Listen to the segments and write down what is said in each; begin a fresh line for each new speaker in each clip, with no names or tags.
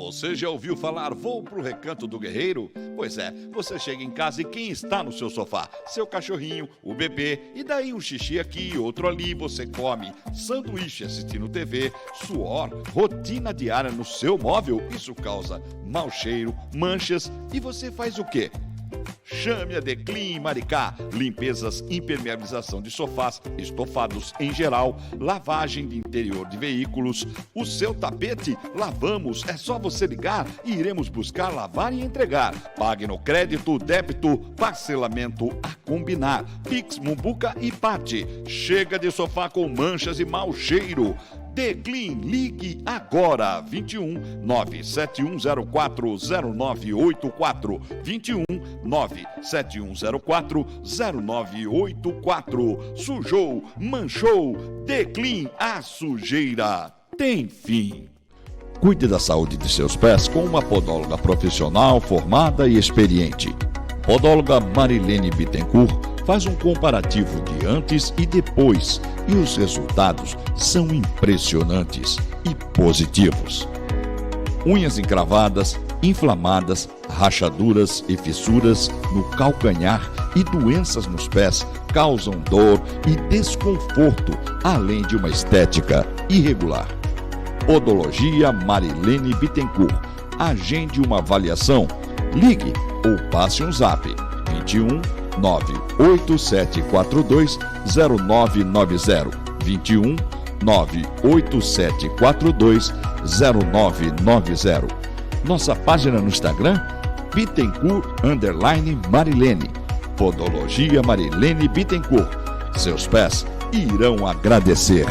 Você já ouviu falar vou pro Recanto do Guerreiro? Pois é, você chega em casa e quem está no seu sofá? Seu cachorrinho, o bebê, e daí um xixi aqui, outro ali, você come sanduíche assistindo TV, suor, rotina diária no seu móvel, isso causa mau cheiro, manchas, e você faz o quê? Chame a Declin Maricá, limpezas, impermeabilização de sofás, estofados em geral, lavagem de interior de veículos. O seu tapete, lavamos, é só você ligar e iremos buscar, lavar e entregar. Pague no crédito, débito, parcelamento a combinar. Pix, Mumbuca e Pati. Chega de sofá com manchas e mau cheiro. Declin, ligue agora, 21 97104 0984, 21 97104 0984. Sujou, manchou, Declin, a sujeira tem fim. Cuide da saúde de seus pés com uma podóloga profissional, formada e experiente. Podóloga Marilene Bittencourt faz um comparativo de antes e depois e os resultados são impressionantes e positivos. Unhas encravadas, inflamadas, rachaduras e fissuras no calcanhar e doenças nos pés causam dor e desconforto, além de uma estética irregular. Podologia Marilene Bittencourt. Agende uma avaliação. Ligue ou passe um zap 21 98742 0990, 21 98742 0990. Nossa página no Instagram, Bittencourt_Marilene. Podologia Marilene Bittencourt. Seus pés irão agradecer.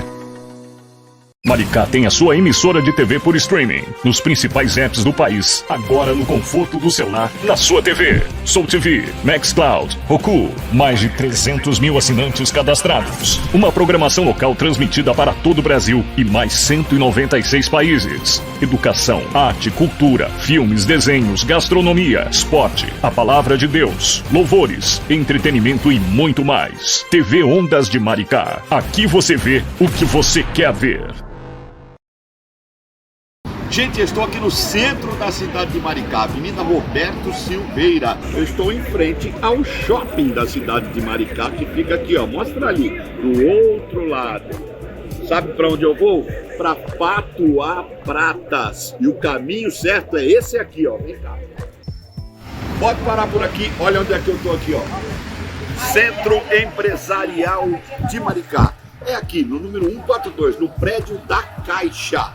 Maricá tem a sua emissora de TV por streaming, nos principais apps do país, agora no conforto do celular, na sua TV. Soul TV, Maxcloud, Roku, mais de 300 mil assinantes cadastrados. Uma programação local transmitida para todo o Brasil e mais 196 países. Educação, arte, cultura, filmes, desenhos, gastronomia, esporte, a palavra de Deus, louvores, entretenimento e muito mais. TV Ondas de Maricá. Aqui você vê o que você quer ver.
Gente, eu estou aqui no centro da cidade de Maricá, Avenida Roberto Silveira. Eu estou em frente ao shopping da cidade de Maricá, que fica aqui, ó, mostra ali, do outro lado. Sabe para onde eu vou? Para Patuá Pratas. E o caminho certo é esse aqui, ó. Vem cá. Pode parar por aqui, olha onde é que eu estou aqui, ó. Centro Empresarial de Maricá. É aqui, no número 142, no prédio da Caixa.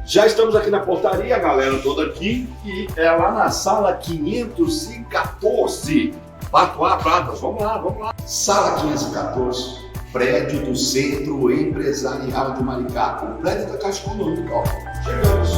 Já estamos aqui na portaria, a galera toda aqui, e é lá na sala 514, Patuá Pratas. Vamos lá, vamos lá. Sala 514, prédio do Centro Empresarial de Maricá, o prédio da Caixa Econômica, ó. Chegamos.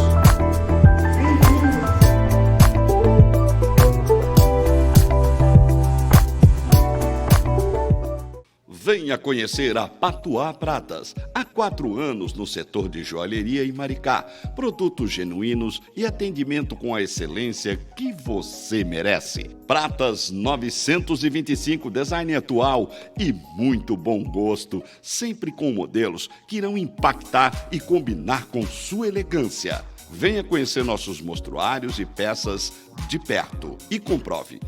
Venha conhecer a Patuá Pratas. Há 4 anos no setor de joalheria em Maricá. Produtos genuínos e atendimento com a excelência que você merece. Pratas 925, design atual e muito bom gosto. Sempre com modelos que irão impactar e combinar com sua elegância. Venha conhecer nossos mostruários e peças de perto e comprove.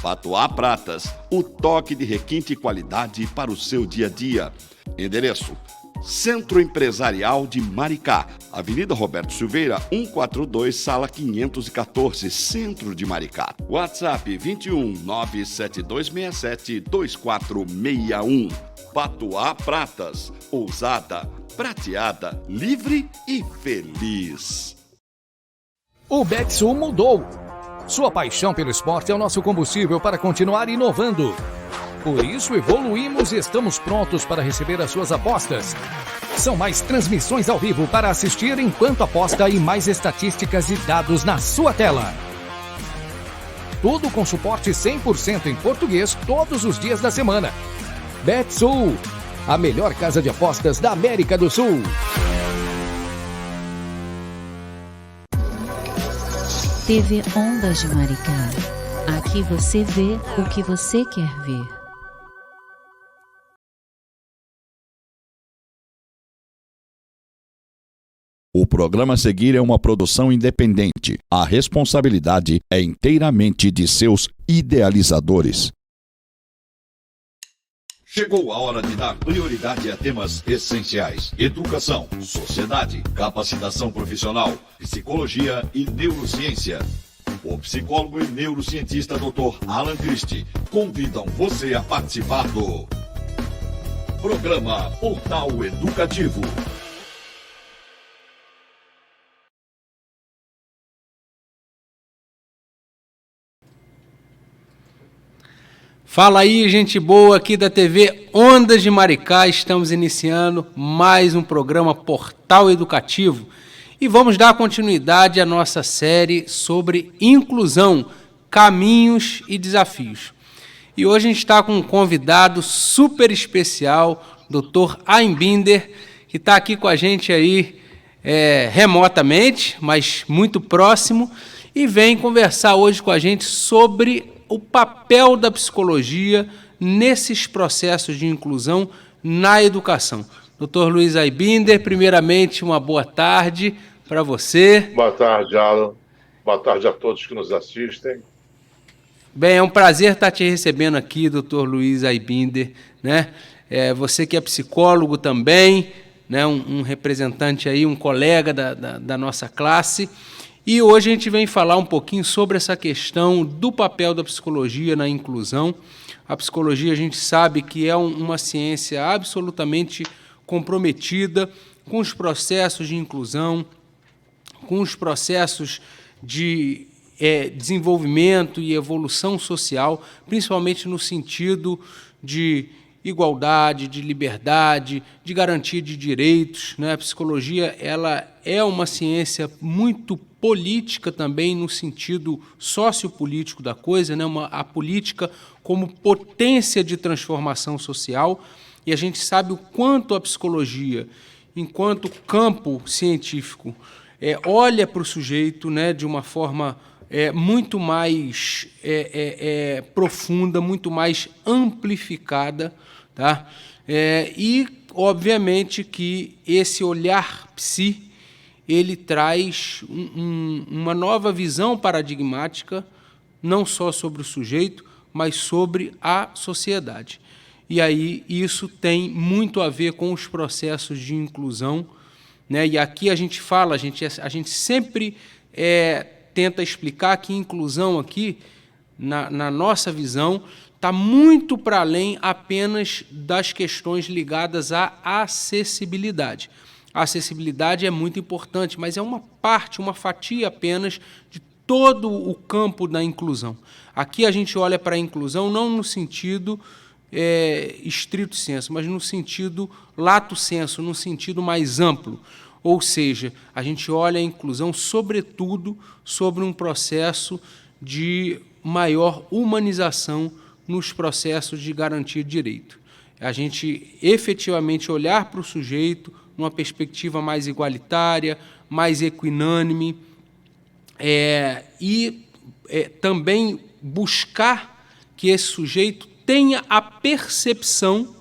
Patuá Pratas, o toque de requinte e qualidade para o seu dia a dia. Endereço: Centro Empresarial de Maricá, Avenida Roberto Silveira, 142, sala 514, Centro de Maricá. WhatsApp 21 97267 2461. Patuá Pratas, ousada, prateada, livre e feliz.
O Betsul mudou. Sua paixão pelo esporte é o nosso combustível para continuar inovando. Por isso, evoluímos e estamos prontos para receber as suas apostas. São mais transmissões ao vivo para assistir enquanto aposta e mais estatísticas e dados na sua tela. Tudo com suporte 100% em português todos os dias da semana. Betsul, a melhor casa de apostas da América do Sul.
TV Ondas de Maricá. Aqui você vê o que você quer ver.
O programa a seguir é uma produção independente. A responsabilidade é inteiramente de seus idealizadores. Chegou a hora de dar prioridade a temas essenciais: educação, sociedade, capacitação profissional, psicologia e neurociência. O psicólogo e neurocientista Dr. Alan Christie convidam você a participar do programa Portal Educativo.
Fala aí, gente boa aqui da TV Ondas de Maricá. Estamos iniciando mais um programa Portal Educativo e vamos dar continuidade à nossa série sobre inclusão, caminhos e desafios. E hoje a gente está com um convidado super especial, Dr. Aybinder, que está aqui com a gente aí remotamente, mas muito próximo, e vem conversar hoje com a gente sobre o papel da psicologia nesses processos de inclusão na educação. Dr. Luiz Aybinder, primeiramente, uma boa tarde para você.
Boa tarde, Alan. Boa tarde a todos que nos assistem.
Bem, é um prazer estar te recebendo aqui, Dr. Luiz Aybinder, né? Você que é psicólogo também, né? Um representante aí, um colega da nossa classe. E hoje a gente vem falar um pouquinho sobre essa questão do papel da psicologia na inclusão. A psicologia, a gente sabe que é uma ciência absolutamente comprometida com os processos de inclusão, com os processos de desenvolvimento e evolução social, principalmente no sentido de igualdade, de liberdade, de garantia de direitos, né? A psicologia, ela é uma ciência muito política também, no sentido sociopolítico da coisa, né? A política como potência de transformação social, e a gente sabe o quanto a psicologia, enquanto campo científico, olha para o sujeito, né, de uma forma muito mais profunda, muito mais amplificada, tá? E, obviamente, que esse olhar psi, ele traz uma nova visão paradigmática, não só sobre o sujeito, mas sobre a sociedade. E aí isso tem muito a ver com os processos de inclusão, né? E aqui a gente fala, a gente sempre tenta explicar que inclusão aqui, na nossa visão, está muito para além apenas das questões ligadas à acessibilidade. A acessibilidade é muito importante, mas é uma parte, uma fatia apenas de todo o campo da inclusão. Aqui a gente olha para a inclusão não no sentido estrito sensu, mas no sentido lato sensu, no sentido mais amplo. Ou seja, a gente olha a inclusão, sobretudo, sobre um processo de maior humanização nos processos de garantia de direito. A gente efetivamente olhar para o sujeito numa perspectiva mais igualitária, mais equinânime, e também buscar que esse sujeito tenha a percepção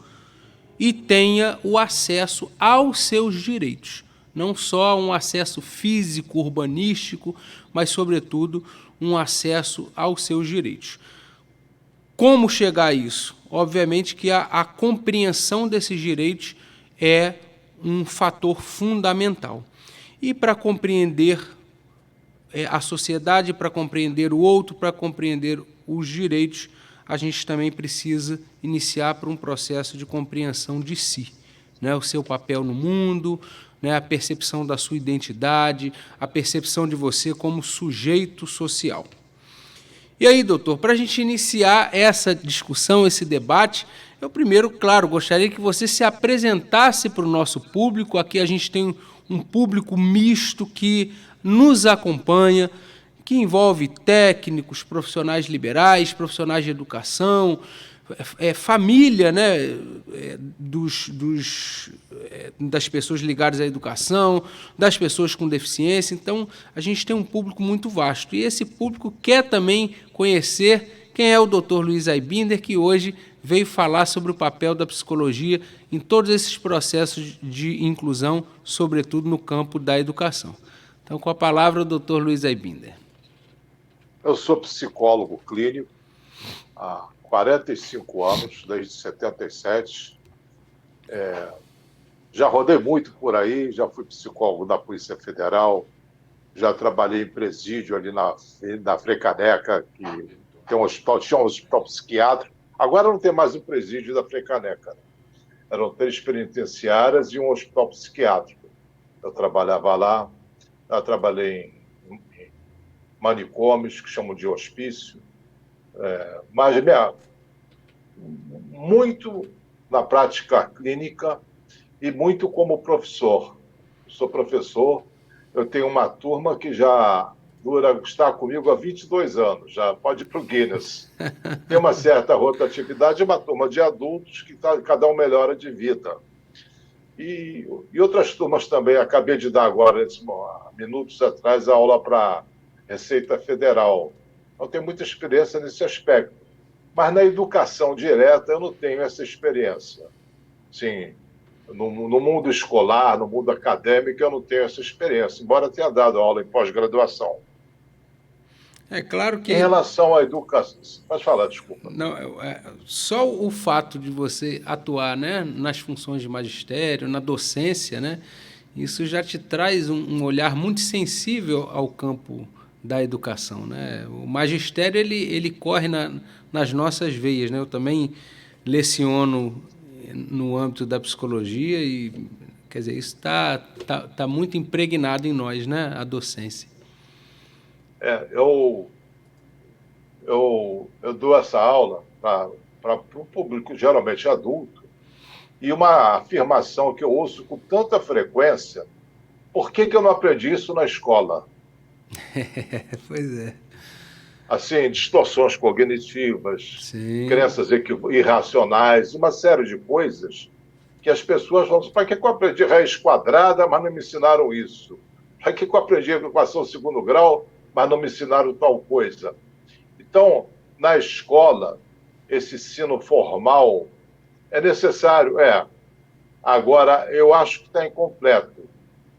e tenha o acesso aos seus direitos. Não só um acesso físico, urbanístico, mas, sobretudo, um acesso aos seus direitos. Como chegar a isso? Obviamente que a compreensão desses direitos é um fator fundamental. E para compreender a sociedade, para compreender o outro, para compreender os direitos, a gente também precisa iniciar por um processo de compreensão de si, né? O seu papel no mundo, né? A percepção da sua identidade, a percepção de você como sujeito social. E aí, doutor, para a gente iniciar essa discussão, esse debate, eu primeiro, claro, gostaria que você se apresentasse para o nosso público. Aqui a gente tem um público misto que nos acompanha, que envolve técnicos, profissionais liberais, profissionais de educação, família, né, das pessoas ligadas à educação, das pessoas com deficiência. Então, a gente tem um público muito vasto. E esse público quer também conhecer quem é o Dr. Luiz Aibinder, que hoje veio falar sobre o papel da psicologia em todos esses processos de inclusão, sobretudo no campo da educação. Então, com a palavra, o Dr. Luiz Aibinder.
Eu sou psicólogo clínico há 45 anos, desde 77. Já rodei muito por aí, já fui psicólogo da Polícia Federal, já trabalhei em presídio ali na Frecaneca, que tem um hospital, tinha um hospital psiquiátrico. Agora não tem mais um presídio da Frecaneca. Eram 3 penitenciárias e um hospital psiquiátrico. Eu trabalhava lá, eu trabalhei em manicômios, que chamam de hospício, mas muito na prática clínica e muito como professor. Sou professor, eu tenho uma turma que já está comigo há 22 anos, já pode ir para o Guinness. Tem uma certa rotatividade, uma turma de adultos que cada um melhora de vida. E outras turmas também, acabei de dar agora, há minutos atrás, a aula para Receita Federal. Eu tenho muita experiência nesse aspecto. Mas na educação direta eu não tenho essa experiência. Sim, no mundo escolar, no mundo acadêmico, eu não tenho essa experiência, embora tenha dado aula em pós-graduação.
É claro que...
Em relação à educação... Pode falar, desculpa.
Não, só o fato de você atuar, né, nas funções de magistério, na docência, né, isso já te traz um olhar muito sensível ao campo da educação, né? O magistério ele corre nas nossas veias, né? Eu também leciono no âmbito da psicologia e, quer dizer, isso tá muito impregnado em nós, né? A docência.
Eu dou essa aula para o público geralmente adulto, e uma afirmação que eu ouço com tanta frequência: por que eu não aprendi isso na escola?
Pois é.
Assim, distorções cognitivas,
Sim.
Crenças irracionais, uma série de coisas que as pessoas falam: para que eu aprendi raiz quadrada, mas não me ensinaram isso? Para que eu aprendi equação de segundo grau, mas não me ensinaram tal coisa? Então, na escola, esse ensino formal é necessário, Agora, eu acho que está incompleto.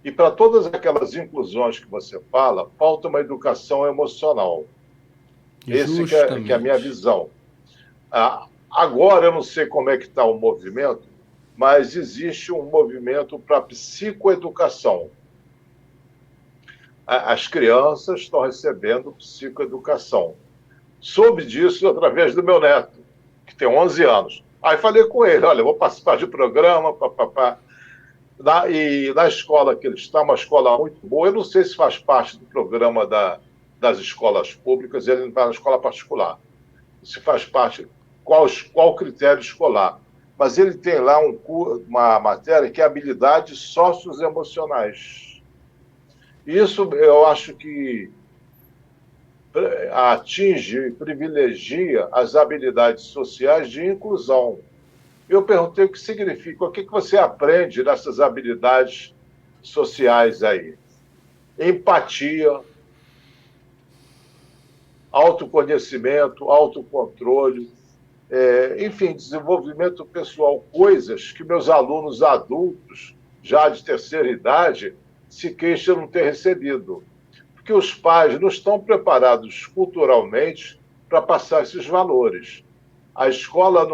E para todas aquelas inclusões que você fala, falta uma educação emocional. Esse que é a minha visão. Agora, eu não sei como é que está o movimento, mas existe um movimento para a psicoeducação. As crianças estão recebendo psicoeducação. Soube disso através do meu neto, que tem 11 anos. Aí falei com ele: olha, eu vou participar de programa, papapá. E na escola que ele está, uma escola muito boa, eu não sei se faz parte do programa das escolas públicas, ele não está na escola particular. Se faz parte, qual critério escolar. Mas ele tem lá uma matéria que é habilidades socioemocionais. Isso eu acho que atinge e privilegia as habilidades sociais de inclusão. Eu perguntei o que significa, o que você aprende nessas habilidades sociais aí? Empatia, autoconhecimento, autocontrole, enfim, desenvolvimento pessoal, coisas que meus alunos adultos, já de terceira idade, se queixam de não ter recebido. Porque os pais não estão preparados culturalmente para passar esses valores. A escola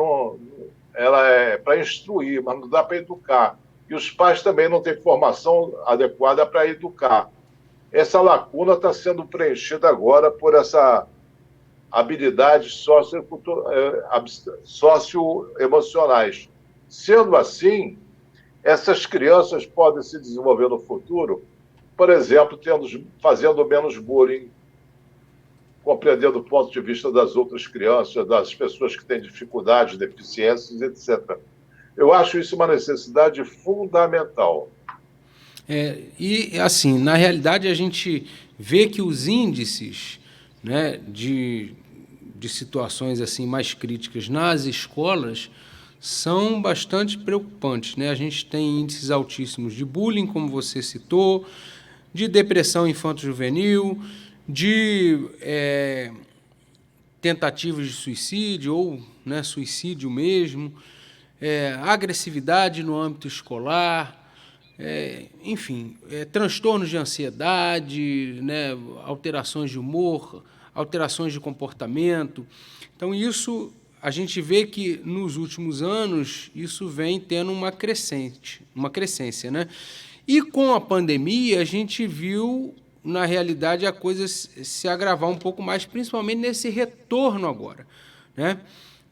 ela é para instruir, mas não dá para educar. E os pais também não têm formação adequada para educar. Essa lacuna está sendo preenchida agora por essa habilidades socioemocionais. Sendo assim, essas crianças podem se desenvolver no futuro, por exemplo, fazendo menos bullying, compreendendo o ponto de vista das outras crianças, das pessoas que têm dificuldades, deficiências, etc. Eu acho isso uma necessidade fundamental.
E, assim, na realidade, a gente vê que os índices, né, de situações assim mais críticas nas escolas são bastante preocupantes, né? A gente tem índices altíssimos de bullying, como você citou, de depressão infanto-juvenil, de tentativas de suicídio ou, né, suicídio mesmo, agressividade no âmbito escolar, enfim, transtornos de ansiedade, né, alterações de humor, alterações de comportamento. Então, isso a gente vê que, nos últimos anos, isso vem tendo uma crescência, né? E, com a pandemia, a gente viu, na realidade, a coisa se agravar um pouco mais, principalmente nesse retorno agora, né?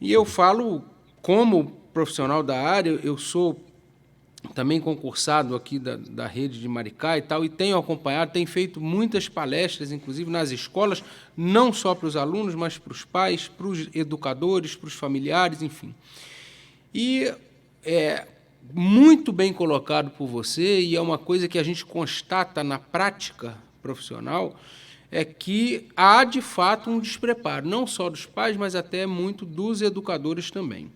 E eu falo, como profissional da área, eu sou também concursado aqui da rede de Maricá e tal, e tenho acompanhado, tenho feito muitas palestras, inclusive nas escolas, não só para os alunos, mas para os pais, para os educadores, para os familiares, enfim. E muito bem colocado por você, e é uma coisa que a gente constata na prática profissional, é que há, de fato, um despreparo, não só dos pais, mas até muito dos educadores também.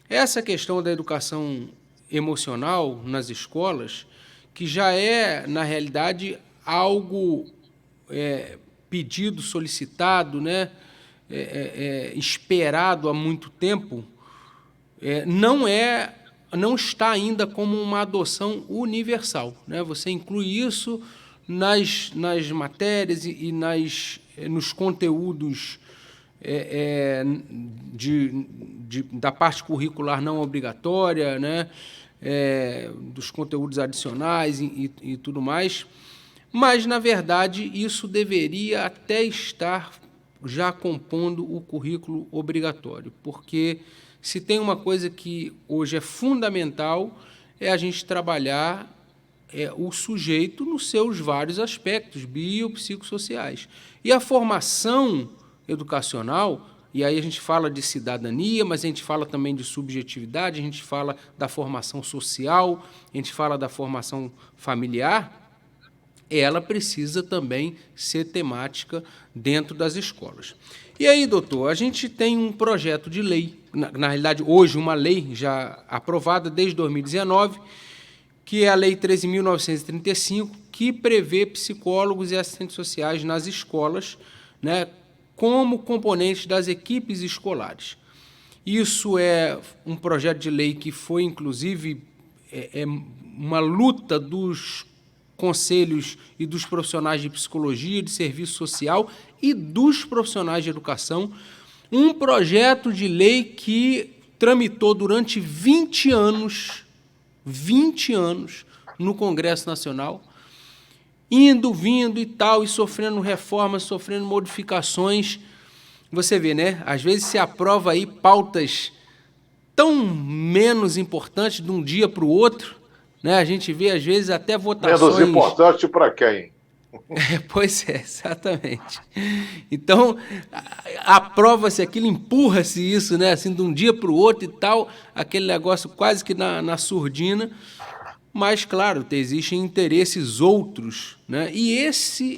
Essa questão da educação emocional nas escolas, que já é, na realidade, algo pedido, solicitado, né, esperado há muito tempo, não está ainda como uma adoção universal, né? Você inclui isso nas matérias e nos conteúdos da parte curricular não obrigatória, né? Dos conteúdos adicionais e tudo mais, mas, na verdade, isso deveria até estar já compondo o currículo obrigatório, porque se tem uma coisa que hoje é fundamental, é a gente trabalhar o sujeito nos seus vários aspectos biopsicossociais. E a formação educacional, e aí a gente fala de cidadania, mas a gente fala também de subjetividade, a gente fala da formação social, a gente fala da formação familiar, ela precisa também ser temática dentro das escolas. E aí, doutor, a gente tem um projeto de lei, na realidade, hoje, uma lei já aprovada desde 2019, que é a Lei 13.935, que prevê psicólogos e assistentes sociais nas escolas, né, como componentes das equipes escolares. Isso é um projeto de lei que foi, inclusive, uma luta dos conselhos e dos profissionais de psicologia, de serviço social e dos profissionais de educação, um projeto de lei que tramitou durante 20 anos no Congresso Nacional, indo, vindo e tal, e sofrendo reformas, sofrendo modificações. Você vê, né? Às vezes se aprova aí pautas tão menos importantes de um dia para o outro, né? A gente vê, às vezes, até votações...
Menos importante para quem?
Pois é, exatamente. Então, aprova-se aquilo, empurra-se isso, né? Assim, de um dia para o outro e tal, aquele negócio quase que na surdina. Mas, claro, existem interesses outros, né? E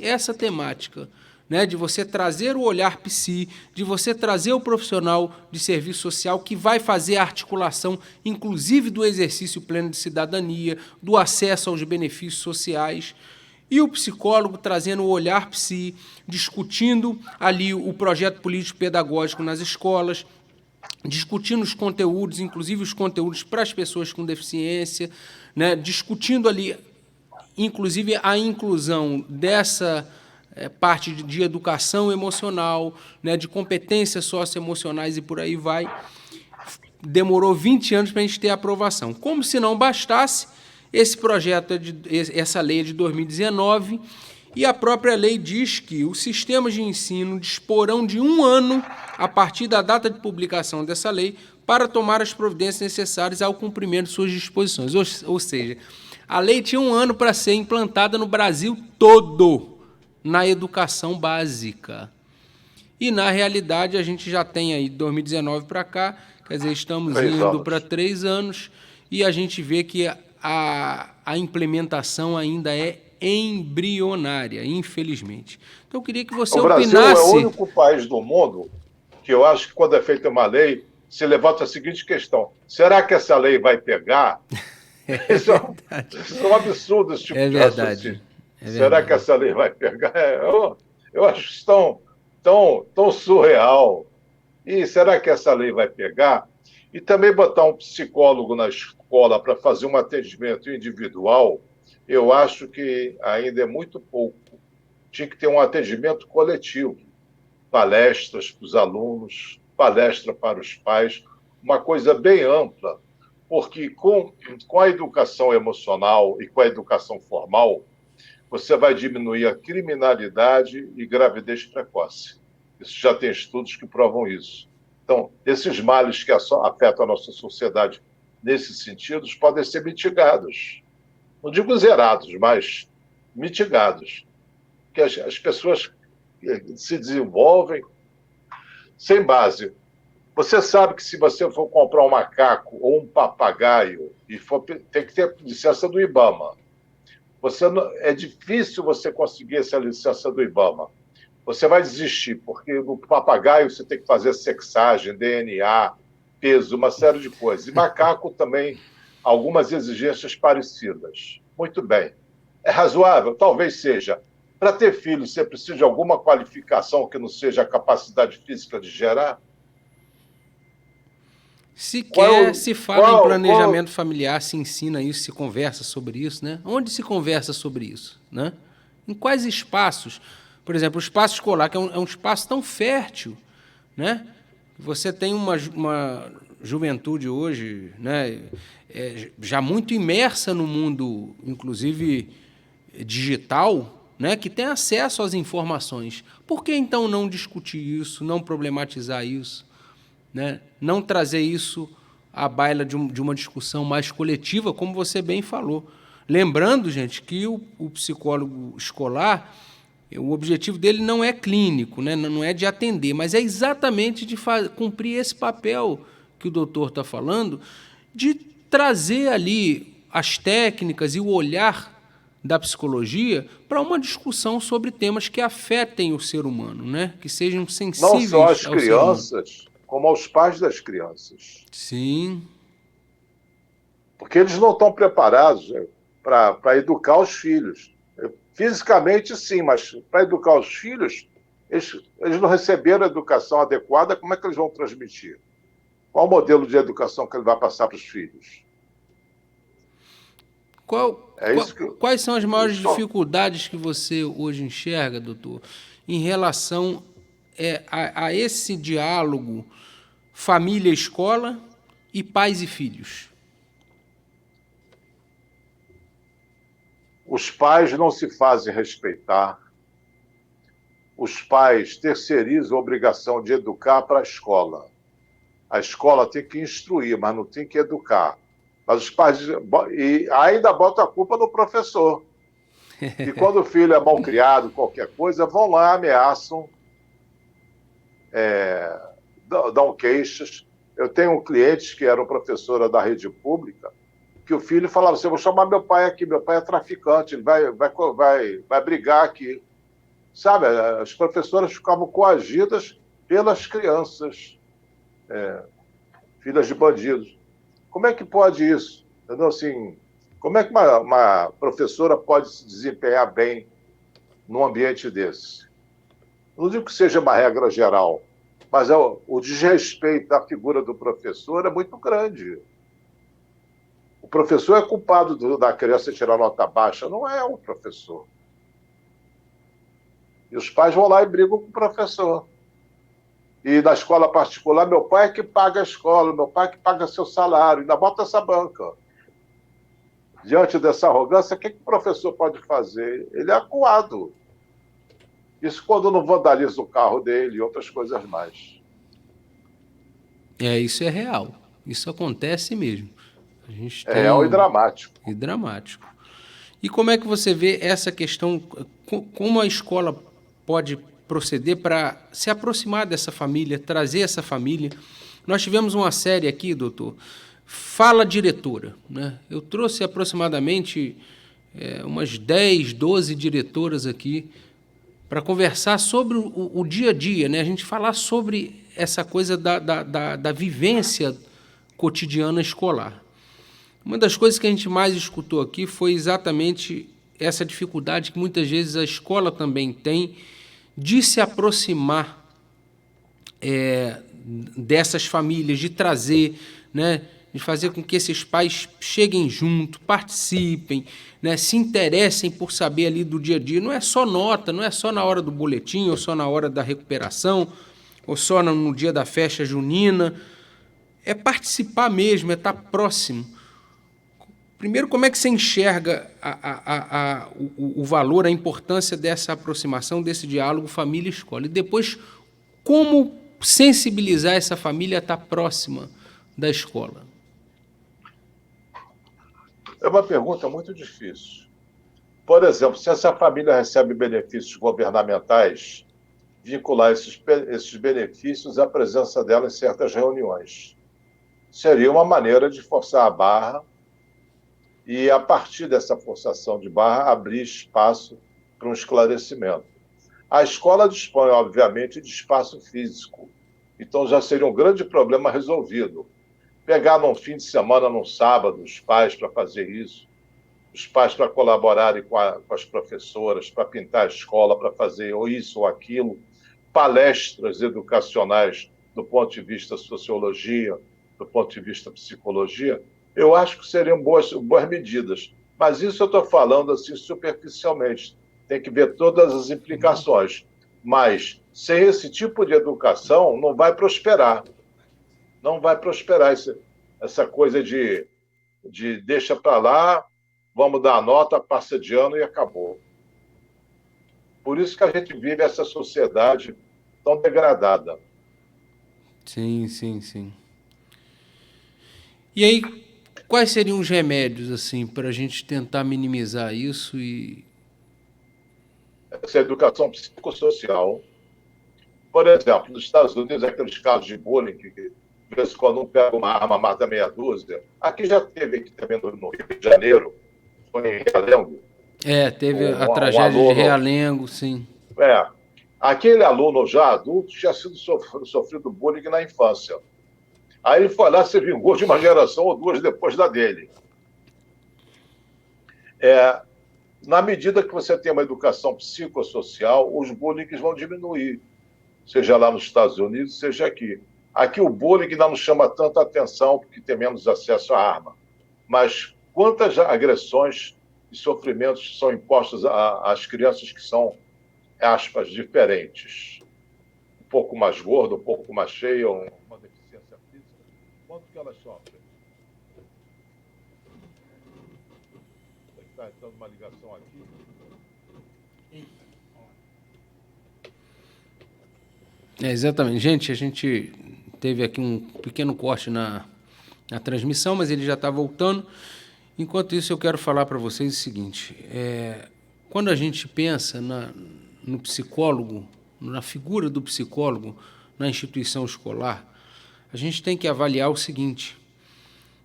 essa temática, né, de você trazer o olhar psi, de você trazer o profissional de serviço social que vai fazer a articulação, inclusive do exercício pleno de cidadania, do acesso aos benefícios sociais, e o psicólogo trazendo o olhar psi, discutindo ali o projeto político-pedagógico nas escolas, discutindo os conteúdos, inclusive os conteúdos para as pessoas com deficiência, né, discutindo ali, inclusive, a inclusão dessa parte de educação emocional, né, de competências socioemocionais e por aí vai. Demorou 20 anos para a gente ter a aprovação. Como se não bastasse, esse projeto, essa lei é de 2019, e a própria lei diz que os sistemas de ensino disporão de 1 ano, a partir da data de publicação dessa lei, para tomar as providências necessárias ao cumprimento de suas disposições. Ou seja, a lei tinha 1 ano para ser implantada no Brasil todo, na educação básica. E, na realidade, a gente já tem aí, de 2019 para cá, quer dizer, estamos indo para 3 anos, e a gente vê que a implementação ainda é embrionária, infelizmente. Então, eu queria que você opinasse...
O Brasil é o único país do mundo que eu acho que, quando é feita uma lei, se levanta a seguinte questão: será que essa lei vai pegar? Isso é um absurdo, esse tipo de raciocínio. Será que essa lei vai pegar? Eu acho que estão tão surreal. E será que essa lei vai pegar? E também botar um psicólogo na escola para fazer um atendimento individual, eu acho que ainda é muito pouco. Tinha que ter um atendimento coletivo, palestras para os alunos, palestra para os pais, uma coisa bem ampla, porque com a educação emocional e com a educação formal, você vai diminuir a criminalidade e gravidez precoce. Isso já tem estudos que provam isso. Então, esses males que afetam a nossa sociedade nesses sentidos podem ser mitigados. Não digo zerados, mas mitigados. Porque as pessoas se desenvolvem sem base. Você sabe que se você for comprar um macaco ou um papagaio, tem que ter licença do IBAMA. É difícil você conseguir essa licença do IBAMA. Você vai desistir, porque no papagaio você tem que fazer sexagem, DNA, peso, uma série de coisas. E macaco também, algumas exigências parecidas. Muito bem. É razoável? Talvez seja. Para ter filho, você precisa de alguma qualificação que não seja a capacidade física de gerar?
Se fala em planejamento familiar, se ensina isso, se conversa sobre isso, né? Onde se conversa sobre isso, né? Em quais espaços? Por exemplo, o espaço escolar, que é um espaço tão fértil, né? Você tem uma juventude hoje, né? Já muito imersa no mundo, inclusive digital, né? Que tem acesso às informações. Por que, então, não discutir isso, não problematizar isso? Né? Não trazer isso à baila de uma discussão mais coletiva, como você bem falou. Lembrando, gente, que o psicólogo escolar, o objetivo dele não é clínico, né? Não é de atender, mas é exatamente de cumprir esse papel que o doutor está falando, de trazer ali as técnicas e o olhar da psicologia para uma discussão sobre temas que afetem o ser humano, né? Que sejam sensíveis
não só as
ao
crianças, como aos pais das crianças.
Sim.
Porque eles não estão preparados para educar os filhos. Fisicamente, sim, mas para educar os filhos, eles não receberam a educação adequada, como é que eles vão transmitir? Qual o modelo de educação que ele vai passar para os filhos?
Quais são as maiores dificuldades que você hoje enxerga, doutor, em relação a esse diálogo família-escola e pais e filhos?
Os pais não se fazem respeitar. Os pais terceirizam a obrigação de educar para a escola. A escola tem que instruir, mas não tem que educar. Mas os pais ainda botam a culpa no professor. E quando o filho é mal criado, qualquer coisa, vão lá, ameaçam, dão queixas. Eu tenho clientes que eram professora da rede pública, que o filho falava assim: eu vou chamar meu pai aqui, meu pai é traficante, ele vai brigar aqui. Sabe, as professoras ficavam coagidas pelas crianças, filhas de bandidos. Como é que pode isso? Entendeu? Assim, como é que uma professora pode se desempenhar bem num ambiente desse? Não digo que seja uma regra geral, mas o desrespeito à figura do professor é muito grande. O professor é culpado da criança tirar nota baixa, não é o professor. E os pais vão lá e brigam com o professor. E na escola particular, meu pai é que paga a escola, meu pai é que paga seu salário, ainda bota essa banca. Diante dessa arrogância, o que o professor pode fazer? Ele é acuado. Isso quando não vandaliza o carro dele e outras coisas mais.
Isso é real. Isso acontece mesmo. A gente tem
real e dramático.
E dramático. E como é que você vê essa questão, como a escola pode proceder para se aproximar dessa família, trazer essa família? Nós tivemos uma série aqui, doutor, Fala Diretora, né? Eu trouxe aproximadamente umas 10, 12 diretoras aqui para conversar sobre o dia a dia, né? A gente falar sobre essa coisa da vivência cotidiana escolar. Uma das coisas que a gente mais escutou aqui foi exatamente essa dificuldade que muitas vezes a escola também tem de se aproximar dessas famílias, de trazer, né, de fazer com que esses pais cheguem junto, participem, né, se interessem por saber ali do dia a dia. Não é só nota, não é só na hora do boletim, ou só na hora da recuperação, ou só no dia da festa junina. É participar mesmo, é estar próximo. Primeiro, como é que você enxerga o valor, a importância dessa aproximação, desse diálogo família-escola? E depois, como sensibilizar essa família a estar próxima da escola?
É uma pergunta muito difícil. Por exemplo, se essa família recebe benefícios governamentais, vincular esses benefícios à presença dela em certas reuniões. Seria uma maneira de forçar a barra e, a partir dessa forçação de barra, abrir espaço para um esclarecimento. A escola dispõe, obviamente, de espaço físico, então já seria um grande problema resolvido. Pegar num fim de semana, num sábado, os pais para fazer isso, os pais para colaborarem com as professoras, para pintar a escola, para fazer ou isso ou aquilo, palestras educacionais do ponto de vista sociologia, do ponto de vista psicologia, eu acho que seriam boas medidas. Mas isso eu estou falando assim superficialmente. Tem que ver todas as implicações. Mas sem esse tipo de educação, não vai prosperar. Não vai prosperar essa coisa de deixa para lá, vamos dar a nota, passa de ano e acabou. Por isso que a gente vive essa sociedade tão degradada.
Sim, sim, sim. E aí, quais seriam os remédios, assim, para a gente tentar minimizar isso e...
Essa educação psicossocial. Por exemplo, nos Estados Unidos, aqueles casos de bullying que, de vez em quando, um pega uma arma, mata meia dúzia. Aqui já teve, aqui também no Rio de Janeiro, foi em Realengo.
Teve a tragédia de Realengo, sim.
Aquele aluno já adulto tinha sido sofrido bullying na infância. Aí ele foi lá, se vingou de uma geração ou duas depois da dele. Na medida que você tem uma educação psicossocial, os bullying vão diminuir, seja lá nos Estados Unidos, seja aqui. Aqui o bullying ainda não chama tanta atenção, porque tem menos acesso à arma. Mas quantas agressões e sofrimentos são impostos às crianças que são, aspas, diferentes? Um pouco mais gorda, um pouco mais cheia, uma deficiência física. Quanto que elas sofrem? Está entrando uma ligação aqui.
Exatamente. Gente, a gente teve aqui um pequeno corte na transmissão, mas ele já está voltando. Enquanto isso, eu quero falar para vocês o seguinte. Quando a gente pensa no psicólogo, na figura do psicólogo na instituição escolar, a gente tem que avaliar o seguinte: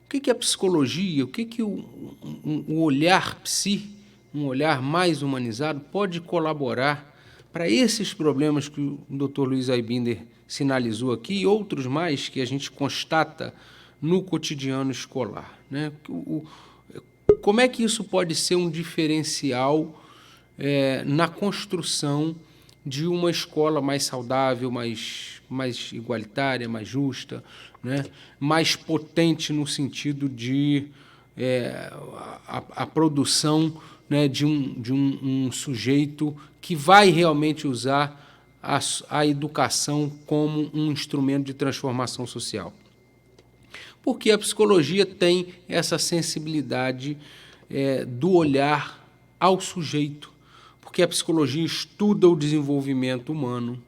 o que é psicologia, o que o olhar psi, um olhar mais humanizado, pode colaborar para esses problemas que o Dr. Luiz Aibinder sinalizou aqui e outros mais que a gente constata no cotidiano escolar, né? Como é que isso pode ser um diferencial na construção de uma escola mais saudável, mais igualitária, mais justa, né? Mais potente no sentido de a produção, né, de um sujeito que vai realmente usar a educação como um instrumento de transformação social? Porque a psicologia tem essa sensibilidade do olhar ao sujeito, porque a psicologia estuda o desenvolvimento humano,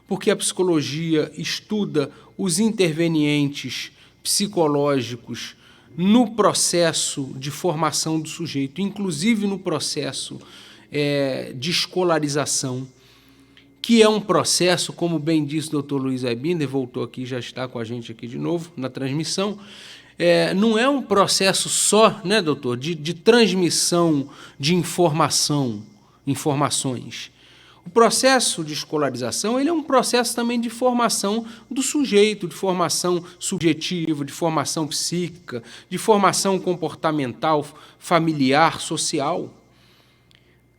porque a psicologia estuda os intervenientes psicológicos no processo de formação do sujeito, inclusive no processo de escolarização, que é um processo, como bem disse o Dr. Luiz Aibinder, voltou aqui, já está com a gente aqui de novo na transmissão, não é um processo só, né, doutor, de transmissão de informações. O processo de escolarização ele é um processo também de formação do sujeito, de formação subjetiva, de formação psíquica, de formação comportamental, familiar, social.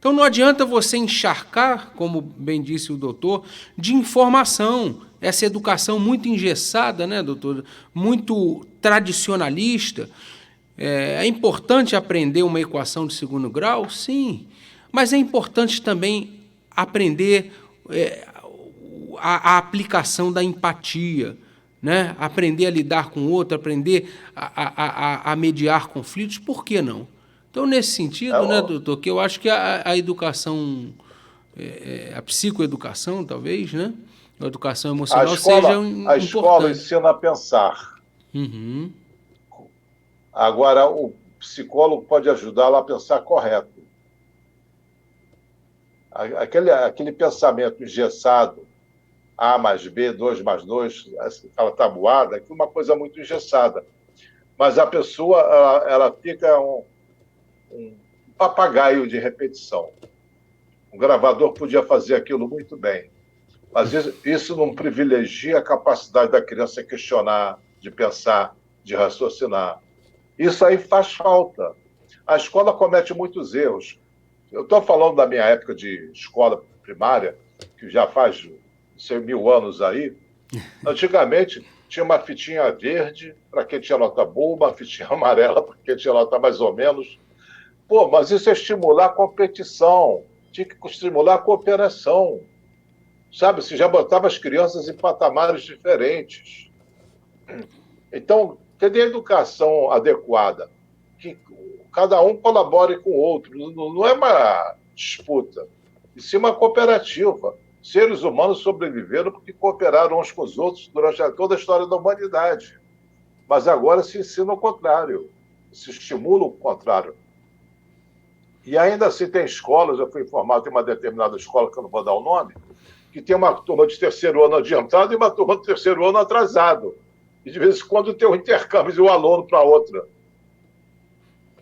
Então não adianta você encharcar, como bem disse o doutor, de informação. Essa educação muito engessada, né, doutor? Muito tradicionalista. É importante aprender uma equação de segundo grau? Sim. Mas é importante também aprender a aplicação da empatia, né? Aprender a lidar com o outro, aprender a mediar conflitos, por que não? Então, nesse sentido, né, doutor, que eu acho que a educação, a psicoeducação, talvez, né? A educação emocional seja importante.
A escola ensina a pensar.
Uhum.
Agora, o psicólogo pode ajudá-la a pensar correto. Aquele pensamento engessado, A mais B, 2 mais 2, aquela tabuada, é uma coisa muito engessada. Mas a pessoa ela fica um papagaio de repetição. Um gravador podia fazer aquilo muito bem, mas isso não privilegia a capacidade da criança questionar, de pensar, de raciocinar. Isso aí faz falta. A escola comete muitos erros. Eu estou falando da minha época de escola primária, que já faz 1000 anos aí. Antigamente, tinha uma fitinha verde para quem tinha nota boa, uma fitinha amarela para quem tinha nota mais ou menos. Pô, mas isso é estimular a competição, tinha que estimular a cooperação. Sabe, você já botava as crianças em patamares diferentes. Então, cadê a educação adequada? Que cada um colabore com o outro. Não é uma disputa, e sim uma cooperativa. Seres humanos sobreviveram porque cooperaram uns com os outros durante toda a história da humanidade. Mas agora se ensina o contrário, se estimula o contrário. E ainda assim tem escolas, eu fui informado, tem uma determinada escola, que eu não vou dar o nome, que tem uma turma de terceiro ano adiantado e uma turma de terceiro ano atrasado. E de vez em quando tem um intercâmbio de um aluno para outra.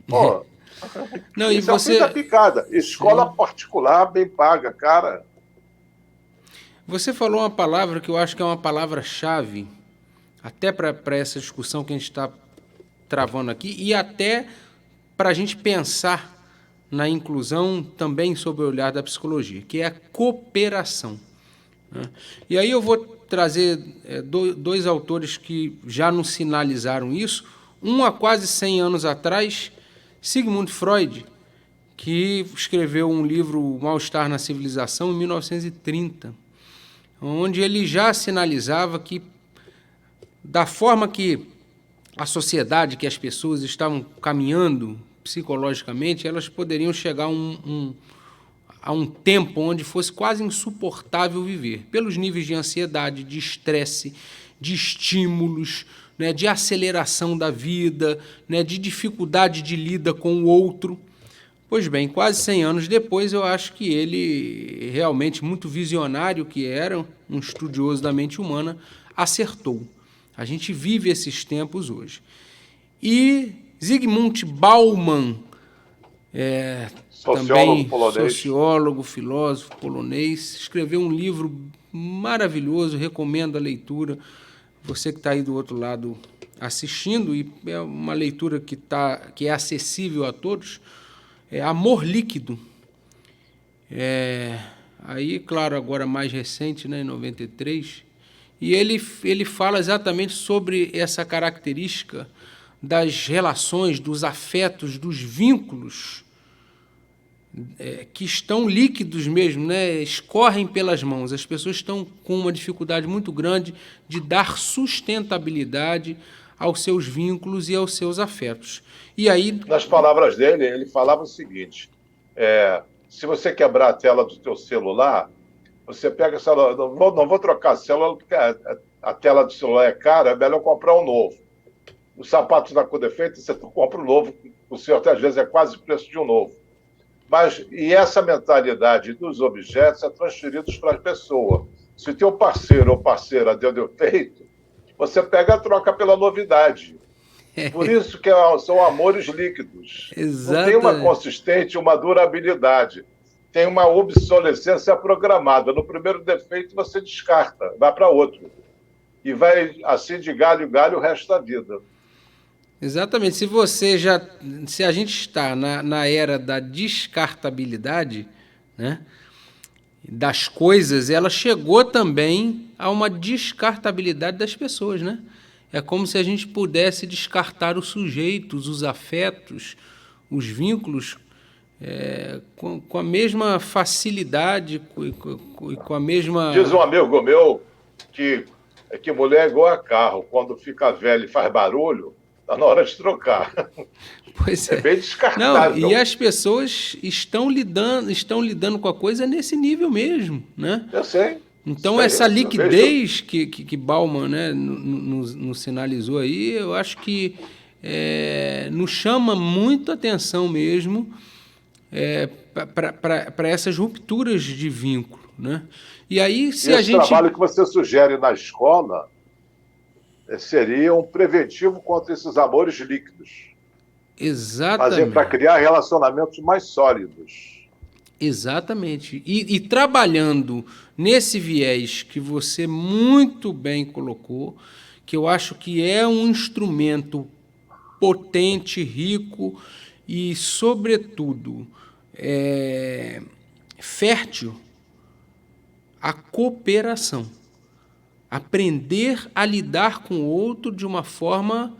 Pô,
não,
isso
e você...
é muita picada. Escola particular, bem paga, cara.
Você falou uma palavra que eu acho que é uma palavra-chave, até para essa discussão que a gente está travando aqui, e até para a gente pensar na inclusão também sob o olhar da psicologia, que é a cooperação. Né? E aí eu vou trazer dois autores que já nos sinalizaram isso. Um há quase 100 anos atrás, Sigmund Freud, que escreveu um livro, O Mal-Estar na Civilização, em 1930, onde ele já sinalizava que, da forma que a sociedade, que as pessoas estavam caminhando psicologicamente, elas poderiam chegar a um tempo onde fosse quase insuportável viver, pelos níveis de ansiedade, de estresse, de estímulos, né, de aceleração da vida, né, de dificuldade de lida com o outro. Pois bem, quase 100 anos depois, eu acho que ele, realmente muito visionário que era, um estudioso da mente humana, acertou. A gente vive esses tempos hoje. E Zygmunt Bauman, também sociólogo, filósofo polonês, escreveu um livro maravilhoso, recomendo a leitura. Você que está aí do outro lado assistindo, e é uma leitura que é acessível a todos, é Amor Líquido. Aí, claro, agora mais recente, né, em 93, e ele fala exatamente sobre essa característica das relações, dos afetos, dos vínculos, que estão líquidos mesmo, né? Escorrem pelas mãos. As pessoas estão com uma dificuldade muito grande de dar sustentabilidade aos seus vínculos e aos seus afetos. E aí,
nas palavras dele, ele falava o seguinte: se você quebrar a tela do teu celular, você pega essa, não vou trocar a célula porque a tela do celular é cara, é melhor comprar um novo. O sapato está com defeito, você compra um novo, o seu até às vezes é quase o preço de um novo. E essa mentalidade dos objetos é transferida para a pessoa. Se teu parceiro ou parceira deu defeito, você pega a troca pela novidade. Por isso que são amores líquidos.
Exato.
Não tem uma consistência, uma durabilidade. Tem uma obsolescência programada. No primeiro defeito você descarta, vai para outro. E vai assim de galho em galho o resto da vida.
Exatamente. Se a gente está na era da descartabilidade, né, das coisas, ela chegou também a uma descartabilidade das pessoas, né? É como se a gente pudesse descartar os sujeitos, os afetos, os vínculos, com a mesma facilidade e com a mesma...
Diz um amigo meu que mulher é igual a carro. Quando fica velho e faz barulho, está na hora de trocar.
Pois é.
É bem descartável.
Não, e as pessoas estão lidando com a coisa nesse nível mesmo, né?
Eu sei.
Então,
Sei,
essa
eu
liquidez que Bauman, né, nos sinalizou aí, eu acho que nos chama muito atenção mesmo para essas rupturas de vínculo, né? E aí, se
Esse
a gente...
trabalho que você sugere na escola seria um preventivo contra esses amores líquidos.
Exatamente.
Para criar relacionamentos mais sólidos.
Exatamente. E trabalhando nesse viés que você muito bem colocou, que eu acho que é um instrumento potente, rico e, sobretudo, fértil, a cooperação. Aprender a lidar com o outro de uma forma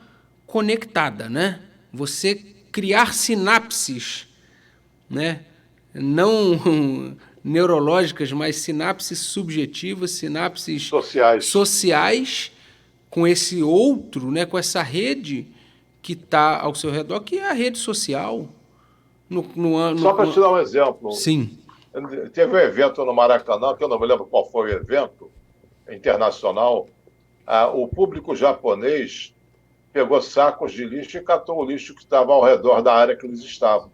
conectada, né? Você criar sinapses, né? Não neurológicas, mas sinapses subjetivas, sinapses sociais com esse outro, né? Com essa rede que está ao seu redor, que é a rede social.
Só para te dar um exemplo.
Sim.
Teve um evento no Maracanã, que eu não me lembro qual foi o evento, internacional. O público japonês pegou sacos de lixo e catou o lixo que estava ao redor da área que eles estavam.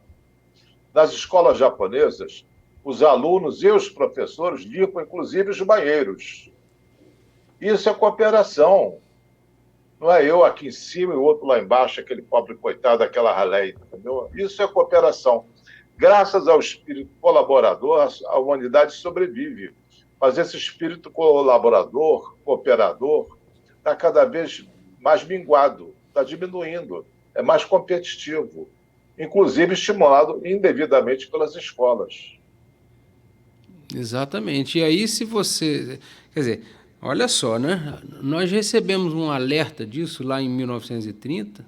Nas escolas japonesas, os alunos e os professores limpam, inclusive, os banheiros. Isso é cooperação. Não é eu aqui em cima e o outro lá embaixo, aquele pobre coitado, aquela ralé, entendeu? Isso é cooperação. Graças ao espírito colaborador, a humanidade sobrevive. Mas esse espírito colaborador, cooperador, está cada vez mais minguado, está diminuindo, é mais competitivo, inclusive estimulado indevidamente pelas escolas.
Exatamente. E aí, se você... Quer dizer, olha só, né? Nós recebemos um alerta disso lá em 1930,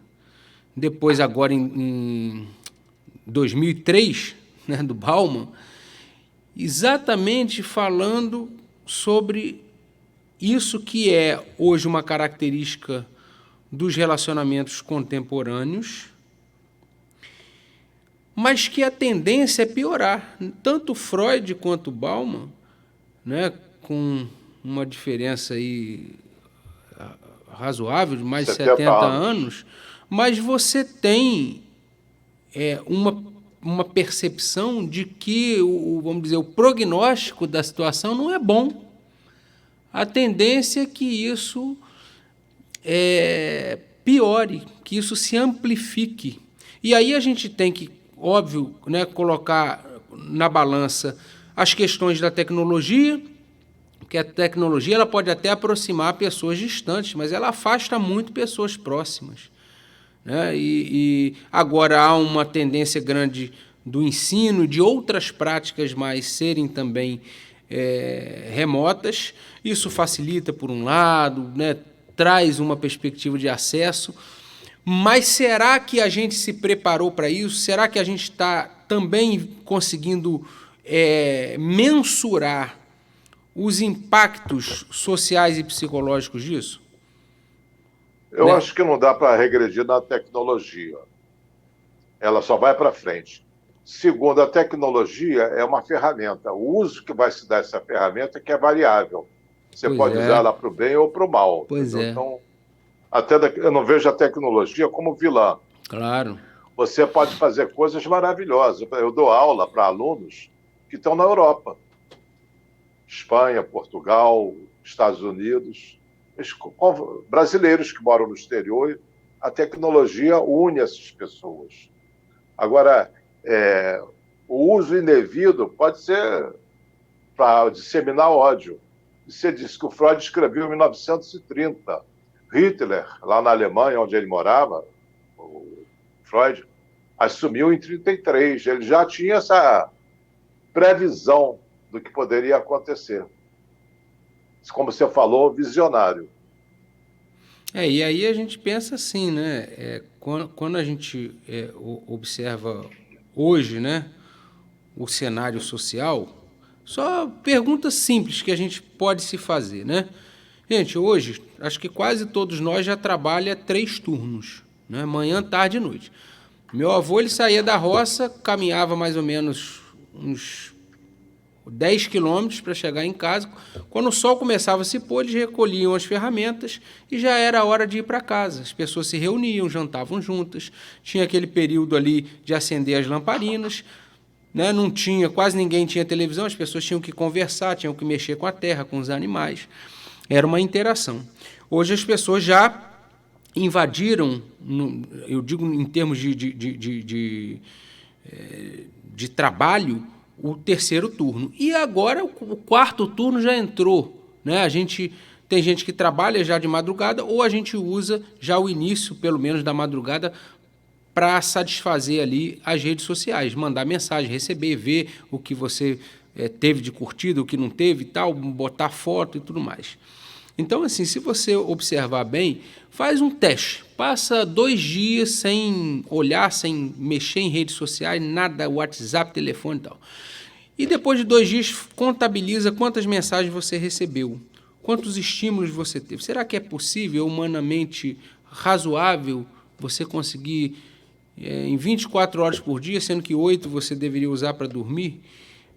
depois agora em 2003, né, do Bauman, exatamente falando sobre isso que é hoje uma característica dos relacionamentos contemporâneos, mas que a tendência é piorar. Tanto Freud quanto Bauman, né, com uma diferença aí razoável, de mais de 70 anos, mas você tem uma percepção de que, vamos dizer, o prognóstico da situação não é bom. A tendência é que isso piore, que isso se amplifique. E aí a gente tem que, óbvio, né, colocar na balança as questões da tecnologia, porque a tecnologia ela pode até aproximar pessoas distantes, mas ela afasta muito pessoas próximas, né? E agora há uma tendência grande do ensino, de outras práticas mais serem também remotas. Isso facilita, por um lado, né, traz uma perspectiva de acesso, mas será que a gente se preparou para isso? Será que a gente está também conseguindo mensurar os impactos sociais e psicológicos disso?
Eu acho que não dá para regredir na tecnologia. Ela só vai para frente. Segundo, a tecnologia é uma ferramenta. O uso que vai se dar essa ferramenta é que é variável. Você pode usar ela para o bem ou para o mal.
Pois é.
Então, eu não vejo a tecnologia como vilã.
Claro.
Você pode fazer coisas maravilhosas. Eu dou aula para alunos que estão na Europa. Espanha, Portugal, Estados Unidos, brasileiros que moram no exterior. A tecnologia une essas pessoas. Agora, o uso indevido pode ser para disseminar ódio. Você disse que o Freud escreveu em 1930. Hitler, lá na Alemanha, onde ele morava, o Freud, assumiu em 1933. Ele já tinha previsão do que poderia acontecer. Como você falou, visionário.
E aí a gente pensa assim, né? Quando a gente observa hoje, né, o cenário social, só perguntas simples que a gente pode se fazer, né? Gente, hoje, acho que quase todos nós já trabalham 3 turnos, né? Manhã, tarde e noite. Meu avô, ele saía da roça, caminhava mais ou menos uns 10 quilômetros para chegar em casa. Quando o sol começava a se pôr, eles recolhiam as ferramentas e já era a hora de ir para casa. As pessoas se reuniam, jantavam juntas, tinha aquele período ali de acender as lamparinas, né? Não tinha, quase ninguém tinha televisão, as pessoas tinham que conversar, tinham que mexer com a terra, com os animais. Era uma interação. Hoje as pessoas já invadiram, eu digo em termos de trabalho, o 3º turno. E agora o 4º turno já entrou, né? Tem gente que trabalha já de madrugada, ou a gente usa já o início, pelo menos, da madrugada, para satisfazer ali as redes sociais, mandar mensagem, receber, ver o que você teve de curtida, o que não teve e tal, botar foto e tudo mais. Então, assim, se você observar bem, faz um teste. Passa 2 dias sem olhar, sem mexer em redes sociais, nada, WhatsApp, telefone e tal. E depois de 2 dias, contabiliza quantas mensagens você recebeu, quantos estímulos você teve. Será que é possível, humanamente razoável, você conseguir, em 24 horas por dia, sendo que 8 você deveria usar para dormir,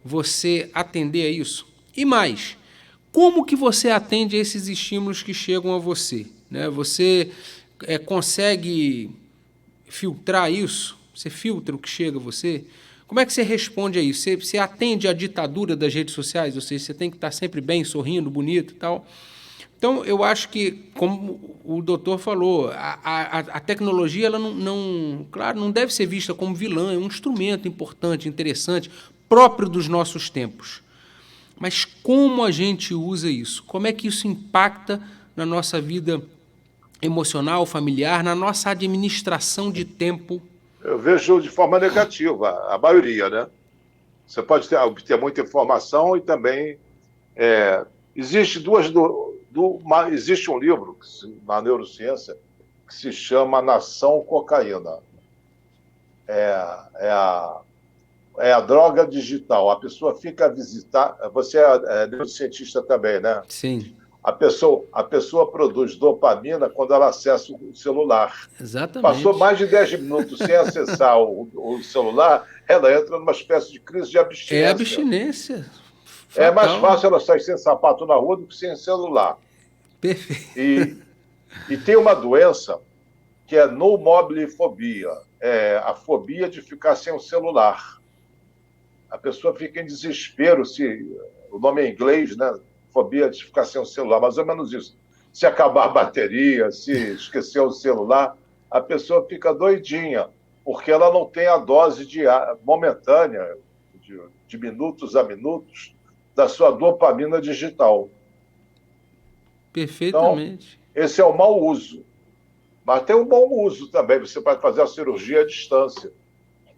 você atender a isso? E mais, como que você atende a esses estímulos que chegam a você, né? Você consegue filtrar isso? Você filtra o que chega a você? Como é que você responde a isso? Você atende à ditadura das redes sociais? Ou seja, você tem que estar sempre bem, sorrindo, bonito e tal. Então, eu acho que, como o doutor falou, a tecnologia ela claro, não deve ser vista como vilã, é um instrumento importante, interessante, próprio dos nossos tempos. Mas como a gente usa isso? Como é que isso impacta na nossa vida emocional, familiar, na nossa administração de tempo?
Eu vejo de forma negativa, a maioria, né? Você pode obter muita informação e também existe existe um livro na neurociência que se chama Nação Cocaína. É a droga digital. A pessoa fica a visitar. Você é neurocientista também, né?
Sim.
A pessoa produz dopamina quando ela acessa o celular.
Exatamente.
Passou mais de 10 minutos sem acessar o celular, ela entra numa espécie de crise de abstinência.
É abstinência.
É mais fácil ela sair sem sapato na rua do que sem celular.
Perfeito.
E tem uma doença que é nomobilifobia, a fobia de ficar sem o celular. A pessoa fica em desespero, o nome é em inglês, né? Fobia de ficar sem o celular, mais ou menos isso. Se acabar a bateria, se esquecer o celular, a pessoa fica doidinha, porque ela não tem a dose momentânea, de minutos a minutos, da sua dopamina digital.
Perfeitamente.
Então, esse é o mau uso. Mas tem um bom uso também. Você pode fazer a cirurgia à distância.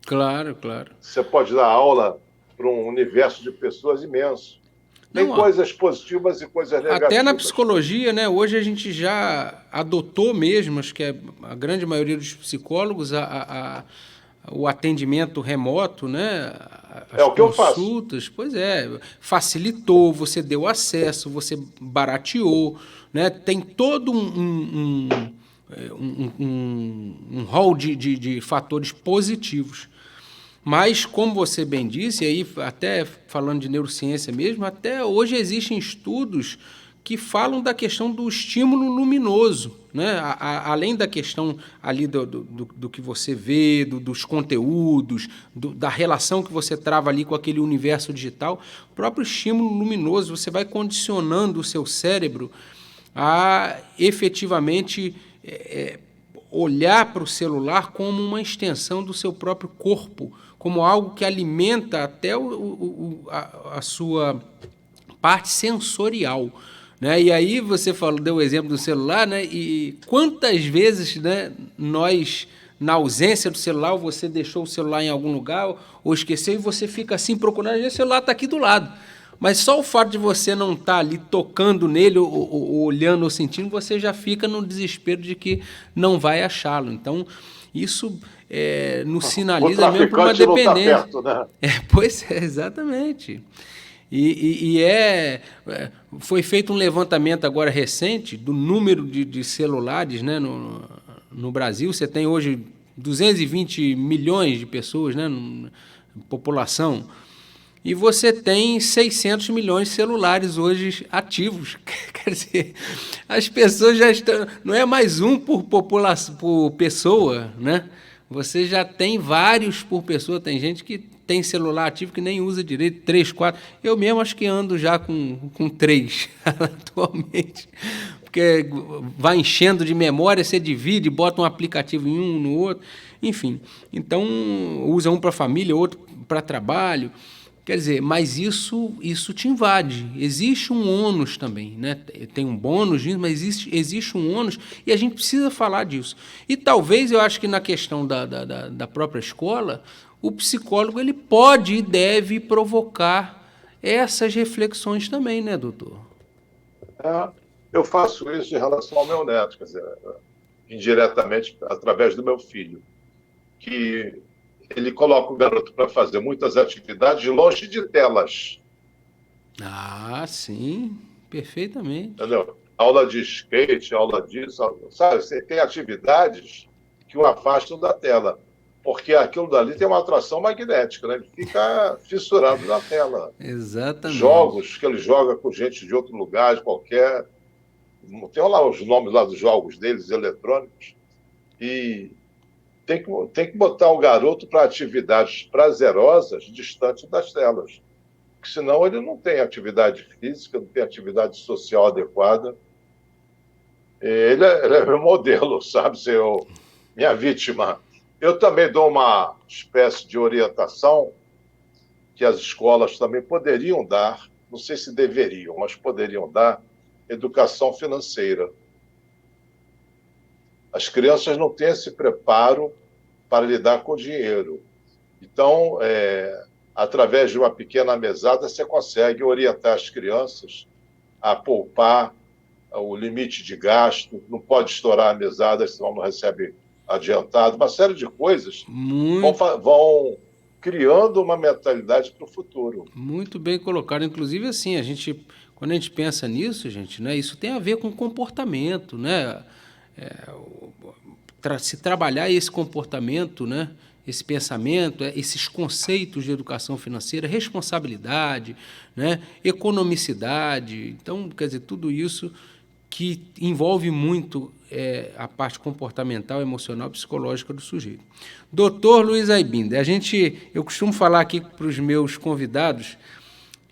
Claro, claro.
Você pode dar aula para um universo de pessoas imenso. Tem coisas positivas e coisas negativas.
Até na psicologia, né? Hoje a gente já adotou mesmo, acho que a grande maioria dos psicólogos, o atendimento remoto, né? As
o que eu faço.
Consultas, pois facilitou, você deu acesso, você barateou, né? Tem todo um rol de fatores positivos. Mas, como você bem disse, e aí até falando de neurociência mesmo, até hoje existem estudos que falam da questão do estímulo luminoso, né? Além da questão ali do que você vê, dos conteúdos, da relação que você trava ali com aquele universo digital, o próprio estímulo luminoso, você vai condicionando o seu cérebro a efetivamente olhar para o celular como uma extensão do seu próprio corpo, como algo que alimenta até a sua parte sensorial, né? E aí você deu o exemplo do celular, né? E quantas vezes, né, nós na ausência do celular, ou você deixou o celular em algum lugar, ou esqueceu, e você fica assim procurando, e o celular está aqui do lado. Mas só o fato de você não estar ali tocando nele, ou olhando ou sentindo, você já fica no desespero de que não vai achá-lo. Então, isso nos sinaliza mesmo para uma dependência.
Tá perto, né?
Pois é, exatamente. Foi feito um levantamento agora recente do número de celulares, né, no Brasil. Você tem hoje 220 milhões de pessoas, né, população, e você tem 600 milhões de celulares hoje ativos. Quer dizer, as pessoas já estão... Não é mais um por pessoa, né? Você já tem vários por pessoa. Tem gente que tem celular ativo que nem usa direito, 3, 4. Eu mesmo acho que ando já com 3 atualmente. Porque vai enchendo de memória, você divide, bota um aplicativo em um, no outro. Enfim, então usa um para família, outro para trabalho. Quer dizer, mas isso te invade. Existe um ônus também, né? Tem um bônus, mas existe um ônus e a gente precisa falar disso. E talvez, eu acho que na questão da própria escola, o psicólogo ele pode e deve provocar essas reflexões também, né, doutor?
Eu faço isso em relação ao meu neto, quer dizer, indiretamente através do meu filho, que ele coloca o garoto para fazer muitas atividades longe de telas.
Ah, sim, perfeitamente.
Entendeu? Aula de skate, aula disso, sabe? Você tem atividades que o afastam da tela, porque aquilo dali tem uma atração magnética, né? Ele fica fissurado na tela.
Exatamente.
Jogos que ele joga com gente de outro lugar, de qualquer... Tem lá os nomes lá dos jogos deles, eletrônicos, e tem que botar o garoto para atividades prazerosas distante das telas. Porque senão ele não tem atividade física, não tem atividade social adequada. Ele é meu modelo, sabe? Minha vítima. Eu também dou uma espécie de orientação que as escolas também poderiam dar, não sei se deveriam, mas poderiam dar, educação financeira. As crianças não têm esse preparo para lidar com o dinheiro. Então, através de uma pequena mesada, você consegue orientar as crianças a poupar o limite de gasto, não pode estourar a mesada, senão não recebe adiantado, uma série de coisas vão criando uma mentalidade para o futuro.
Muito bem colocado. Inclusive, assim, quando a gente pensa nisso, gente, né, isso tem a ver com comportamento, né? Se trabalhar esse comportamento, né, esse pensamento, esses conceitos de educação financeira, responsabilidade, né, economicidade. Então, quer dizer, tudo isso que envolve muito a parte comportamental, emocional, psicológica do sujeito. Doutor Luiz Aybinder, eu costumo falar aqui para os meus convidados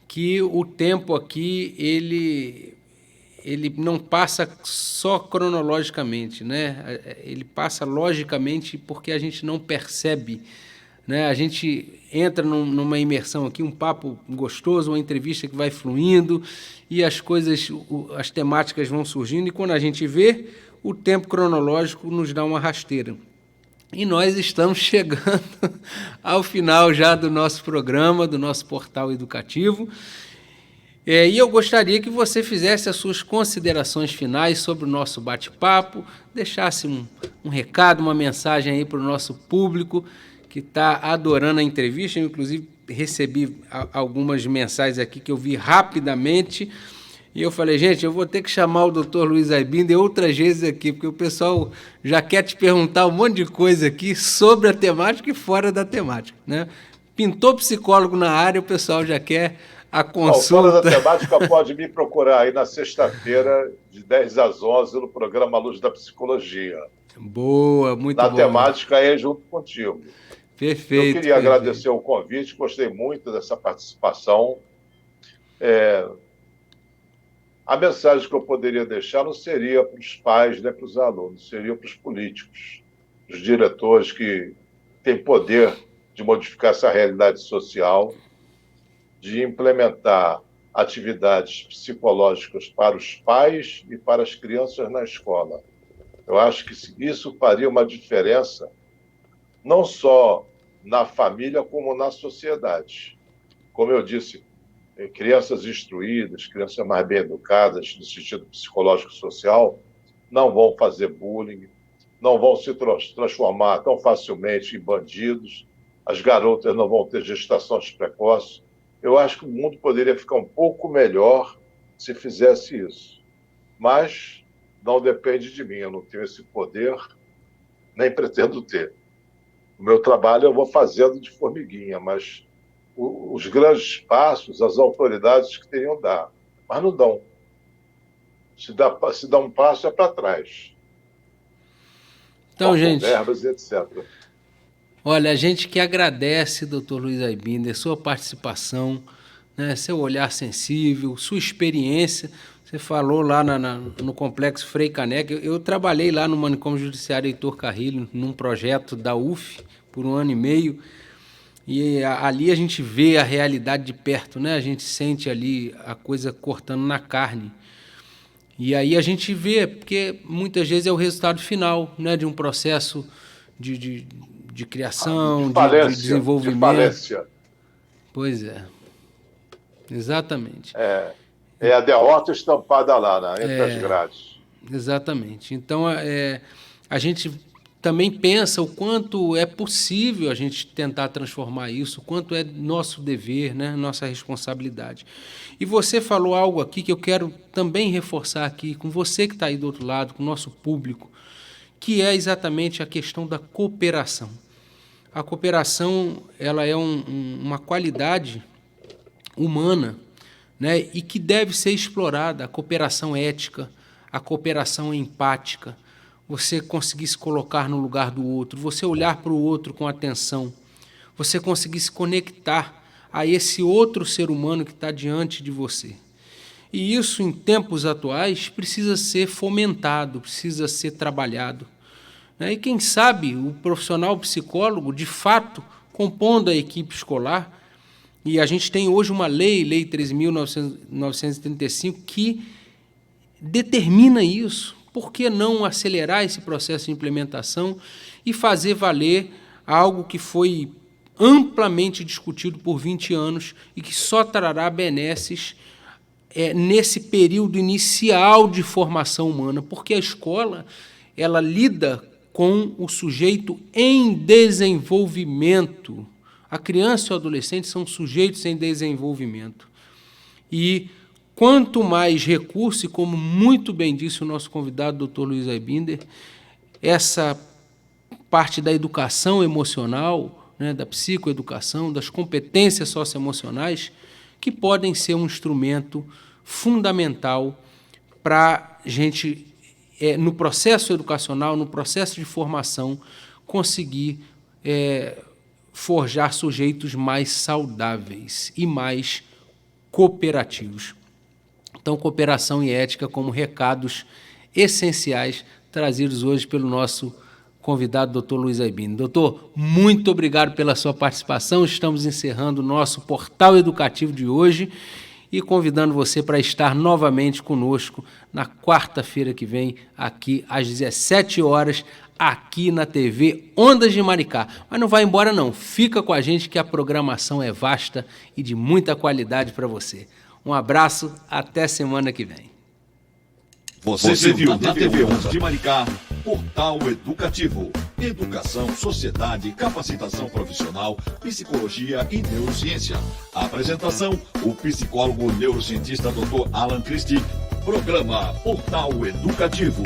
que o tempo aqui, ele não passa só cronologicamente, né? Ele passa logicamente porque a gente não percebe, né? A gente entra numa imersão aqui, um papo gostoso, uma entrevista que vai fluindo e as temáticas vão surgindo, e quando a gente vê, o tempo cronológico nos dá uma rasteira. E nós estamos chegando ao final já do nosso programa, do nosso portal educativo. E eu gostaria que você fizesse as suas considerações finais sobre o nosso bate-papo, deixasse um recado, uma mensagem aí para o nosso público que está adorando a entrevista. Eu, inclusive, recebi algumas mensagens aqui que eu vi rapidamente, e eu falei, gente, eu vou ter que chamar o doutor Luiz Aybinder outras vezes aqui, porque o pessoal já quer te perguntar um monte de coisa aqui sobre a temática e fora da temática, né? Pintou psicólogo na área, o pessoal já quer a consulta.
Fora da temática, pode me procurar aí na sexta-feira, de 10 às 11, no programa Luz da Psicologia.
Boa, muito bom.
Na temática aí, junto contigo.
Perfeito.
Eu queria agradecer o convite, gostei muito dessa participação. A mensagem que eu poderia deixar não seria para os pais, nem para os alunos, seria para os políticos, os diretores que têm poder de modificar essa realidade social, de implementar atividades psicológicas para os pais e para as crianças na escola. Eu acho que isso faria uma diferença não só na família, como na sociedade. Como eu disse, crianças instruídas, crianças mais bem educadas, no sentido psicológico e social, não vão fazer bullying, não vão se transformar tão facilmente em bandidos, as garotas não vão ter gestações precoces. Eu acho que o mundo poderia ficar um pouco melhor se fizesse isso. Mas não depende de mim, eu não tenho esse poder, nem pretendo ter. O meu trabalho eu vou fazendo de formiguinha, mas os grandes passos, as autoridades que teriam dar, mas não dão. Se dá um passo, é para trás.
Então, gente,
verbas, etc.
Olha, a gente que agradece, doutor Luiz Aibinder, sua participação, né, seu olhar sensível, sua experiência. Você falou lá no Complexo Frei Caneca. Eu trabalhei lá no Manicômio Judiciário Heitor Carrilho, num projeto da UF, por 1 ano e meio. E ali a gente vê a realidade de perto, né? A gente sente ali a coisa cortando na carne. E aí a gente vê, porque muitas vezes é o resultado final, né, de um processo de criação, de desenvolvimento. De
falência.
Pois é. Exatamente.
É a derrota estampada lá, entre as grades.
Exatamente. Então, a gente também pensa o quanto é possível a gente tentar transformar isso, o quanto é nosso dever, né, nossa responsabilidade. E você falou algo aqui que eu quero também reforçar aqui com você que está aí do outro lado, com o nosso público, que é exatamente a questão da cooperação. A cooperação, ela é uma qualidade humana, né, e que deve ser explorada, a cooperação ética, a cooperação empática, você conseguir se colocar no lugar do outro, você olhar para o outro com atenção, você conseguir se conectar a esse outro ser humano que está diante de você. E isso, em tempos atuais, precisa ser fomentado, precisa ser trabalhado. E quem sabe o profissional psicólogo, de fato, compondo a equipe escolar, e a gente tem hoje uma Lei 13.935, que determina isso. Por que não acelerar esse processo de implementação e fazer valer algo que foi amplamente discutido por 20 anos e que só trará benesses nesse período inicial de formação humana? Porque a escola, ela lida com o sujeito em desenvolvimento. A criança e o adolescente são sujeitos em desenvolvimento. E quanto mais recurso, e como muito bem disse o nosso convidado, doutor Luiz Aibinder, essa parte da educação emocional, né, da psicoeducação, das competências socioemocionais, que podem ser um instrumento fundamental para a gente, no processo educacional, no processo de formação, conseguir forjar sujeitos mais saudáveis e mais cooperativos. Então, cooperação e ética como recados essenciais trazidos hoje pelo nosso convidado, doutor Luiz Aibinder. Doutor, muito obrigado pela sua participação. Estamos encerrando o nosso portal educativo de hoje e convidando você para estar novamente conosco na quarta-feira que vem, aqui às 17 horas, aqui na TV Ondas de Maricá. Mas não vai embora não, fica com a gente que a programação é vasta e de muita qualidade para você. Um abraço, até semana que vem.
Você viu na TV Ondas de Maricá, Portal Educativo. Educação, sociedade, capacitação profissional, psicologia e neurociência. Apresentação, o psicólogo neurocientista Dr. Alan Christie. Programa Portal Educativo.